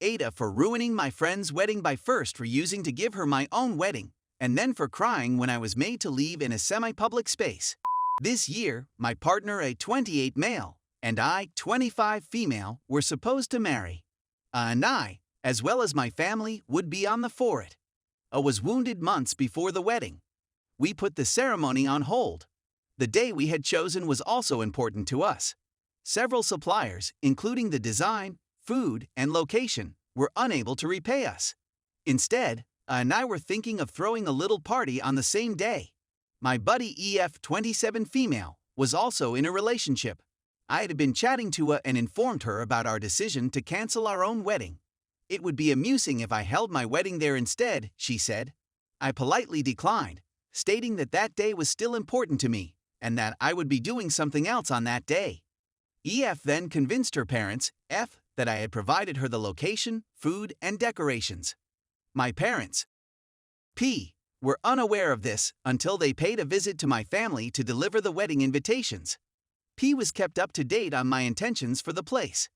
AITA for ruining my friend's wedding by first refusing to give her my own wedding, and then for crying when I was made to leave in a semi-public space. This year, my partner, a 28 male, and I, 25 female, were supposed to marry. And I, as well as my family, would be on the for it. I was wounded months before the wedding. We put the ceremony on hold. The day we had chosen was also important to us. Several suppliers, including the design, food, and location, were unable to repay us. Instead, and I were thinking of throwing a little party on the same day. My buddy EF27 female was also in a relationship. I had been chatting to her and informed her about our decision to cancel our own wedding. It would be amusing if I held my wedding there instead, she said. I politely declined, stating that that day was still important to me, and that I would be doing something else on that day. EF then convinced her parents, F, that I had provided her the location, food, and decorations. My parents, P, were unaware of this until they paid a visit to my family to deliver the wedding invitations. P was kept up to date on my intentions for the place.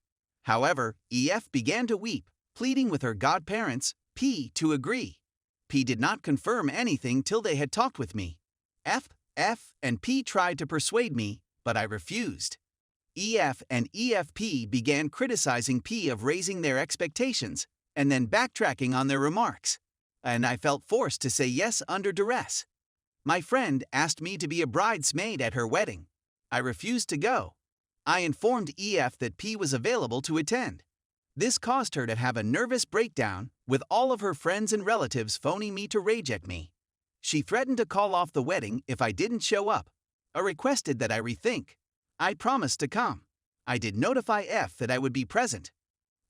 However, EF began to weep, pleading with her godparents, P, to agree. P did not confirm anything till they had talked with me. F, and P tried to persuade me, but I refused. EF and EFP began criticizing P of raising their expectations, and then backtracking on their remarks. And I felt forced to say yes under duress. My friend asked me to be a bridesmaid at her wedding. I refused to go. I informed EF that P was available to attend. This caused her to have a nervous breakdown, with all of her friends and relatives phoning me to rage at me. She threatened to call off the wedding if I didn't show up. I requested that I rethink. I promised to come. I did notify F that I would be present.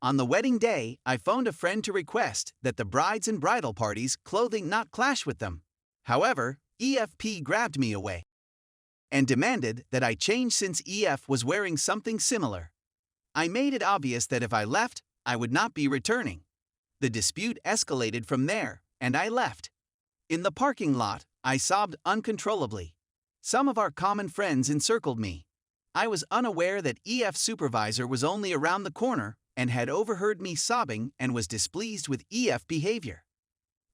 On the wedding day, I phoned a friend to request that the brides and bridal parties' clothing not clash with them. However, EFP grabbed me away and demanded that I change since EF was wearing something similar. I made it obvious that if I left, I would not be returning. The dispute escalated from there, and I left. In the parking lot, I sobbed uncontrollably. Some of our common friends encircled me. I was unaware that EF's supervisor was only around the corner and had overheard me sobbing and was displeased with EF behavior.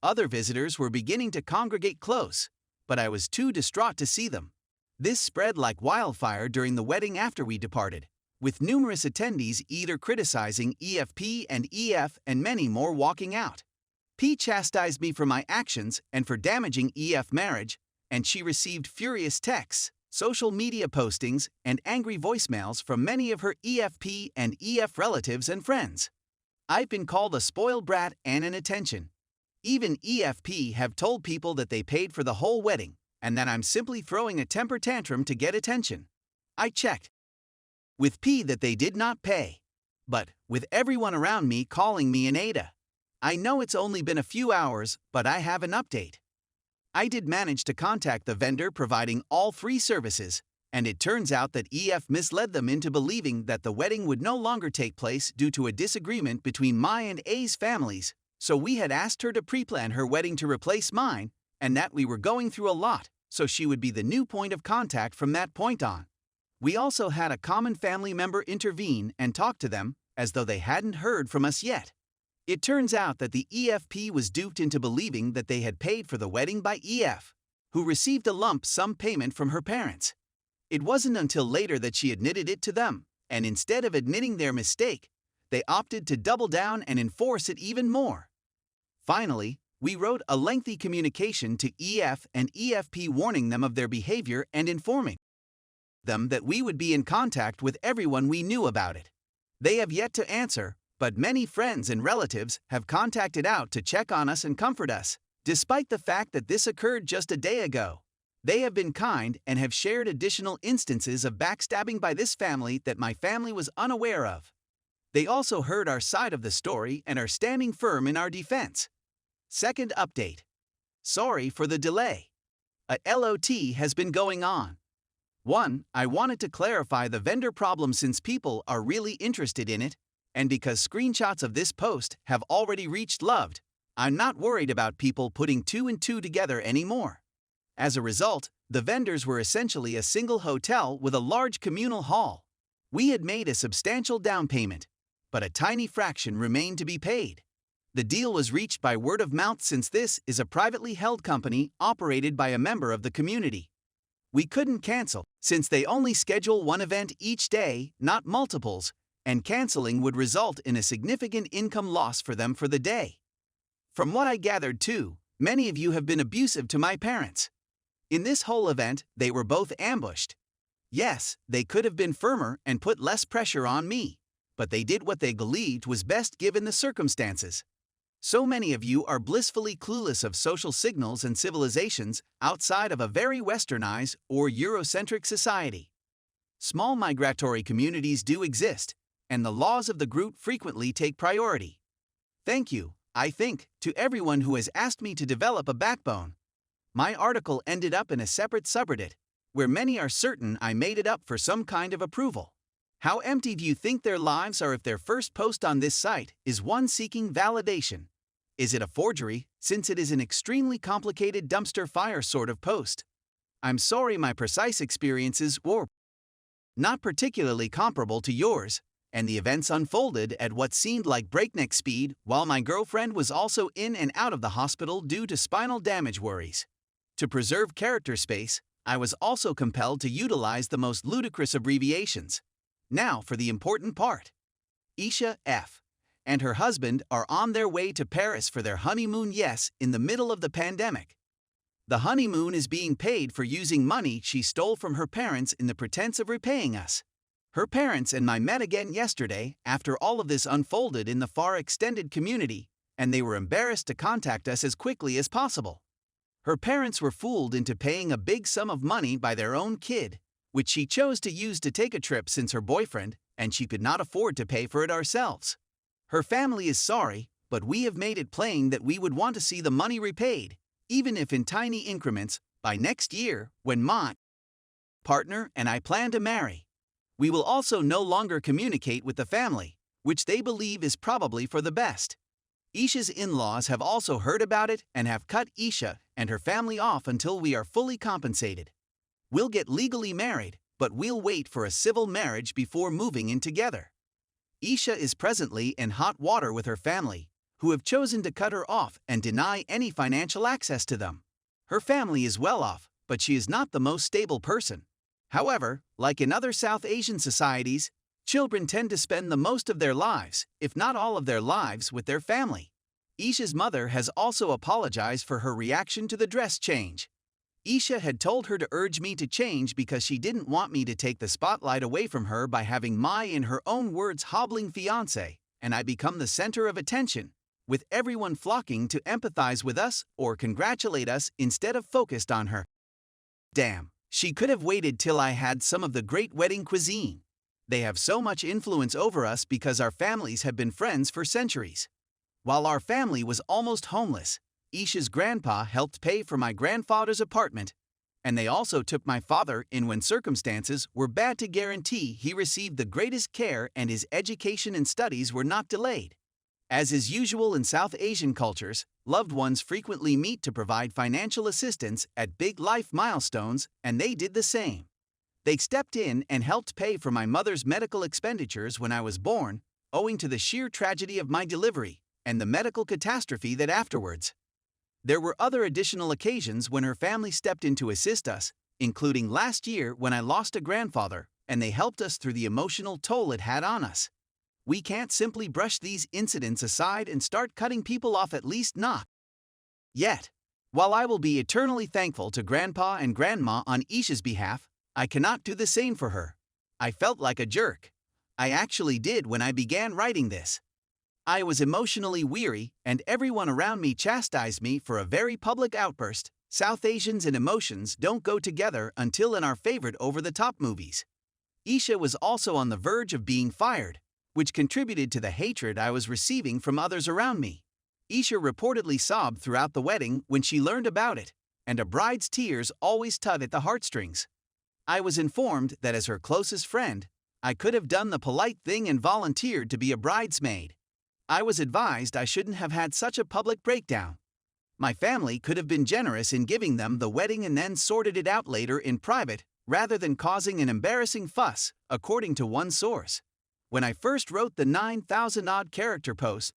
Other visitors were beginning to congregate close, but I was too distraught to see them. This spread like wildfire during the wedding after we departed, with numerous attendees either criticizing EFP and EF and many more walking out. P chastised me for my actions and for damaging EF marriage, and she received furious texts, social media postings, and angry voicemails from many of her EFP and EF relatives and friends. I've been called a spoiled brat and an attention. Even EFP have told people that they paid for the whole wedding, and that I'm simply throwing a temper tantrum to get attention. I checked with P that they did not pay, but with everyone around me calling me an AITA. I know it's only been a few hours, but I have an update. I did manage to contact the vendor providing all three services, and it turns out that EF misled them into believing that the wedding would no longer take place due to a disagreement between my and A's families, so we had asked her to pre-plan her wedding to replace mine, and that we were going through a lot, so she would be the new point of contact from that point on. We also had a common family member intervene and talk to them, as though they hadn't heard from us yet. It turns out that the EFP was duped into believing that they had paid for the wedding by EF, who received a lump sum payment from her parents. It wasn't until later that she admitted it to them, and instead of admitting their mistake, they opted to double down and enforce it even more. Finally, we wrote a lengthy communication to EF and EFP warning them of their behavior and informing them that we would be in contact with everyone we knew about it. They have yet to answer, but many friends and relatives have contacted out to check on us and comfort us, despite the fact that this occurred just a day ago. They have been kind and have shared additional instances of backstabbing by this family that my family was unaware of. They also heard our side of the story and are standing firm in our defense. Second update. Sorry for the delay. A LOT has been going on. 1. I wanted to clarify the vendor problem since people are really interested in it, and because screenshots of this post have already reached Loved, I'm not worried about people putting 2 and 2 together anymore. As a result, the vendors were essentially a single hotel with a large communal hall. We had made a substantial down payment. but a tiny fraction remained to be paid. The deal was reached by word of mouth since this is a privately held company operated by a member of the community. We couldn't cancel, since they only schedule one event each day, not multiples, and canceling would result in a significant income loss for them for the day. From what I gathered too, many of you have been abusive to my parents. In this whole event, they were both ambushed. Yes, they could have been firmer and put less pressure on me, but they did what they believed was best given the circumstances. So many of you are blissfully clueless of social signals and civilizations outside of a very westernized or Eurocentric society. Small migratory communities do exist, and the laws of the group frequently take priority. Thank you, I think, to everyone who has asked me to develop a backbone. My article ended up in a separate subreddit, where many are certain I made it up for some kind of approval. How empty do you think their lives are if their first post on this site is one seeking validation? Is it a forgery, since it is an extremely complicated dumpster fire sort of post? I'm sorry, my precise experiences were not particularly comparable to yours, and the events unfolded at what seemed like breakneck speed while my girlfriend was also in and out of the hospital due to spinal damage worries. To preserve character space, I was also compelled to utilize the most ludicrous abbreviations. Now for the important part. Isha F. and her husband are on their way to Paris for their honeymoon, yes, in the middle of the pandemic. The honeymoon is being paid for using money she stole from her parents in the pretense of repaying us. Her parents and I met again yesterday after all of this unfolded in the far extended community, and they were embarrassed to contact us as quickly as possible. Her parents were fooled into paying a big sum of money by their own kid, which she chose to use to take a trip since her boyfriend, and she could not afford to pay for it ourselves. Her family is sorry, but we have made it plain that we would want to see the money repaid, even if in tiny increments, by next year when my partner and I plan to marry. We will also no longer communicate with the family, which they believe is probably for the best. Isha's in-laws have also heard about it and have cut Isha and her family off until we are fully compensated. We'll get legally married, but we'll wait for a civil marriage before moving in together. Isha is presently in hot water with her family, who have chosen to cut her off and deny any financial access to them. Her family is well off, but she is not the most stable person. However, like in other South Asian societies, children tend to spend the most of their lives, if not all of their lives, with their family. Isha's mother has also apologized for her reaction to the dress change. Isha had told her to urge me to change because she didn't want me to take the spotlight away from her by having my, in her own words, hobbling fiancé, and I become the center of attention, with everyone flocking to empathize with us or congratulate us instead of focused on her. Damn, she could have waited till I had some of the great wedding cuisine. They have so much influence over us because our families have been friends for centuries. While our family was almost homeless, Isha's grandpa helped pay for my grandfather's apartment, and they also took my father in when circumstances were bad to guarantee he received the greatest care and his education and studies were not delayed. As is usual in South Asian cultures, loved ones frequently meet to provide financial assistance at big life milestones, and they did the same. They stepped in and helped pay for my mother's medical expenditures when I was born, owing to the sheer tragedy of my delivery and the medical catastrophe that afterwards. There were other additional occasions when her family stepped in to assist us, including last year when I lost a grandfather, and they helped us through the emotional toll it had on us. We can't simply brush these incidents aside and start cutting people off, at least not yet. While I will be eternally thankful to Grandpa and Grandma on Isha's behalf, I cannot do the same for her. I felt like a jerk. I actually did when I began writing this. I was emotionally weary, and everyone around me chastised me for a very public outburst. South Asians and emotions don't go together until in our favorite over-the-top movies. Isha was also on the verge of being fired, which contributed to the hatred I was receiving from others around me. Isha reportedly sobbed throughout the wedding when she learned about it, and a bride's tears always tug at the heartstrings. I was informed that as her closest friend, I could have done the polite thing and volunteered to be a bridesmaid. I was advised I shouldn't have had such a public breakdown. My family could have been generous in giving them the wedding and then sorted it out later in private, rather than causing an embarrassing fuss, according to one source. When I first wrote the 9,000-odd character post,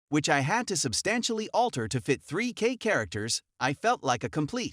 which I had to substantially alter to fit 3K characters, I felt like a complete